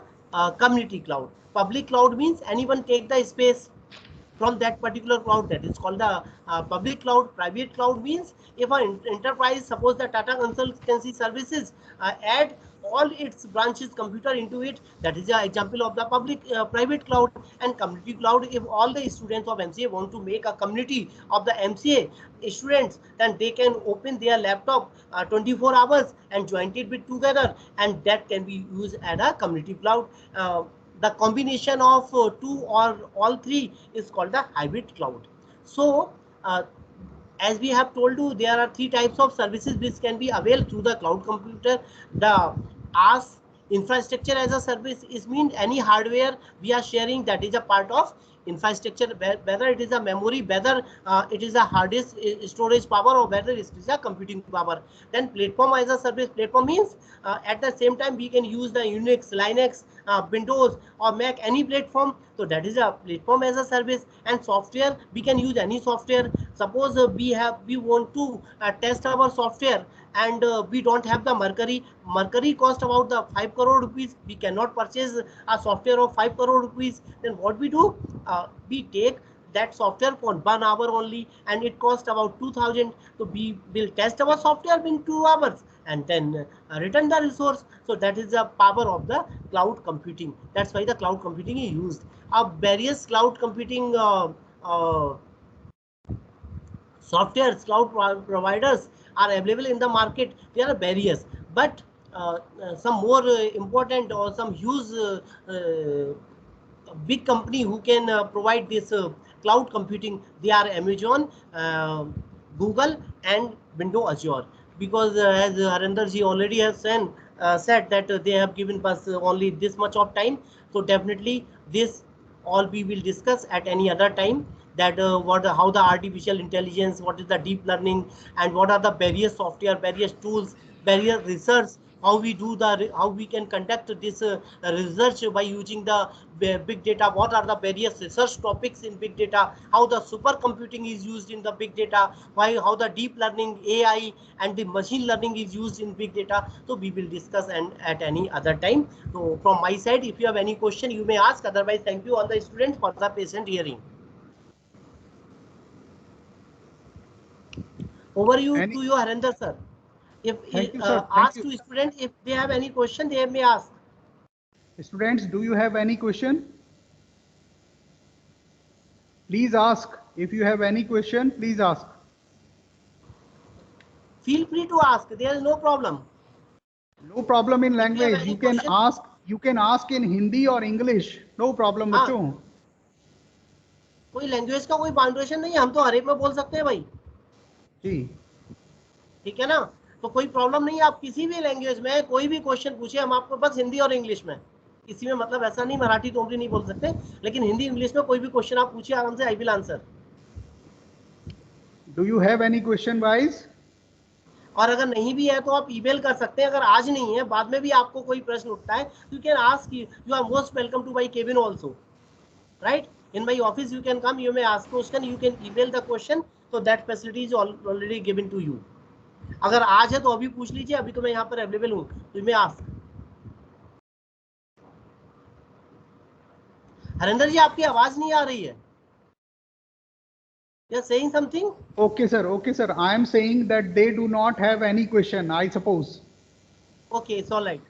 community cloud. Public cloud means anyone take the space from that particular cloud, that is called the public cloud. Private cloud means if an enterprise, suppose the Tata Consultancy Services, add all its branches computer into it, that is an example of the public private cloud. And community cloud, if all the students of MCA want to make a community of the MCA students, then they can open their laptop 24 hours and join it with together, and that can be used as a community cloud. The combination of two or all three is called the hybrid cloud. So as we have told you, there are 3 types of services which can be availed through the cloud computer. The IaaS, infrastructure as a service, is mean any hardware we are sharing, that is a part of infrastructure, whether it is a memory, whether it is a hard disk storage power, or whether it is a computing power. Then platform as a service. Platform means at the same time we can use the Unix, Linux, Windows or Mac, any platform. So that is a platform as a service. And software, we can use any software. Suppose we want to test our software, and we don't have the Mercury cost about the 5 crore rupees. We cannot purchase a software of 5 crore rupees. Then what we do, we take that software for 1 hour only, and it costs about 2,000. So we will test our software in 2 hours and then return the resource. So that is the power of the cloud computing. That's why the cloud computing is used. Various cloud computing softwares, cloud providers are available in the market. There are various, but some more important or some huge big company who can provide this cloud computing, they are Amazon, Google and Windows Azure, because as Harinder ji already has said that they have given us only this much of time. So definitely this all we will discuss at any other time, that how the artificial intelligence, what is the deep learning, and what are the various software, various tools, various research, how we can conduct this research by using the big data, what are the various research topics in big data, how the supercomputing is used in the big data, how the deep learning, AI, and the machine learning is used in big data. So we will discuss and at any other time. So from my side, if you have any question, you may ask. Otherwise, thank you all the students for the patient hearing. Over to you, Harinder sir. If ask to students if they have any question, they may ask. Students, do you have any question? Please ask. If you have any question, please ask. Feel free to ask. There is no problem. No problem in language. You can ask. You can ask in Hindi or English. No problem बच्चों. कोई language का कोई बाउंड्रेशन नहीं है, हम तो हर एक में बोल सकते हैं भाई जी, ठीक है ना. तो कोई प्रॉब्लम नहीं है, आप किसी भी लैंग्वेज में कोई भी क्वेश्चन पूछे, हम आपको बस हिंदी और इंग्लिश में, इसी में मतलब ऐसा नहीं मराठी तो नहीं बोल सकते, लेकिन हिंदी इंग्लिश में कोई भी क्वेश्चन आप पूछिए आराम से, I will answer. Do you have any question wise? और अगर नहीं भी है तो आप ईमेल कर सकते हैं. अगर आज नहीं है, बाद में भी आपको कोई प्रश्न उठता है, you can ask. You are most welcome to my cabin also, right? In my office you can come, you may ask question, you can email the question, so that facility is already given to you. अगर आज है तो अभी पूछ लीजिए, अभी तो मैं यहाँ पर अवेलेबल हूँ, तो मैं ask. हरिंदर जी आपकी आवाज नहीं आ रही है. You are saying something? Okay sir, okay sir. I am saying that they do not have any question, I suppose. Okay, it's all right.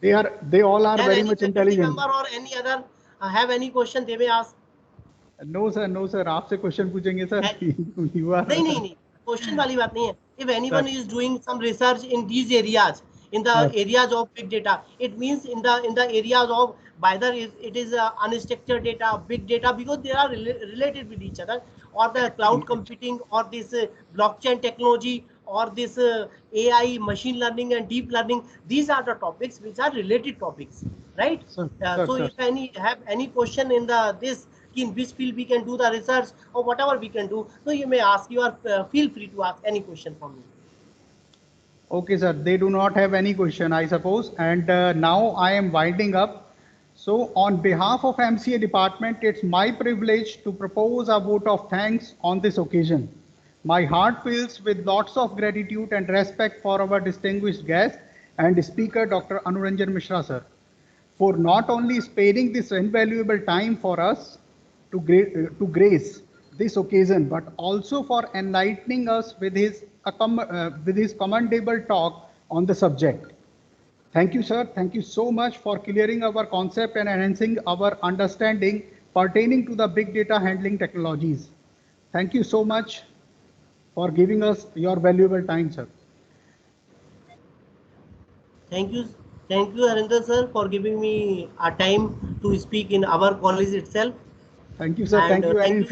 They all are very much intelligent. Member or any other have any question, they may ask. No sir, आपसे question पूछेंगे sir. नहीं question वाली बात नहीं है. If anyone is doing some research in these areas, in the areas of big data, it means in the areas of whether it is unstructured data, big data, because they are related with each other, or the cloud computing, or this blockchain technology, or this AI, machine learning and deep learning. These are the topics which are related topics, right? So if have any question in this, in which field we can do the research or whatever we can do, so you may ask. You are feel free to ask any question from me. Okay sir, they do not have any question, I suppose, and now I am winding up. So on behalf of MCA department, it's my privilege to propose a vote of thanks on this occasion. My heart fills with lots of gratitude and respect for our distinguished guest and speaker, Dr. Anuranjan Mishra sir, for not only sparing this invaluable time for us to grace this occasion, but also for enlightening us with his commendable talk on the subject. Thank you, sir. Thank you so much for clearing our concept and enhancing our understanding pertaining to the big data handling technologies. Thank you so much for giving us your valuable time, sir. Thank you, Harinder sir, for giving me a time to speak in our college itself. Thank you, sir. Thank you. And in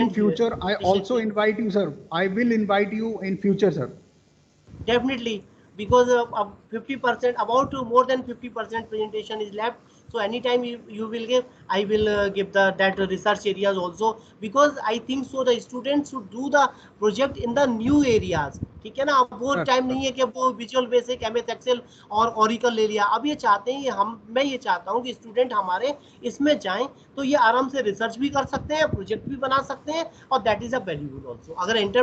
future, I also invite you, sir. I will invite you in future, sir. Definitely, because 50%, about more than 50% presentation is left. So anytime you will give, I will give that research areas also, because I think so the students should do the project in the new areas. ठीक है ना, अब वो time नहीं है कि वो visual basic MS Excel और ओरिकल ले लिया. अब ये चाहते हैं, मैं ये चाहता हूँ कि स्टूडेंट हमारे इसमें जाएं तो ये आराम से रिसर्च भी कर सकते हैं, प्रोजेक्ट भी बना सकते हैं, और that is a valuable also. अगर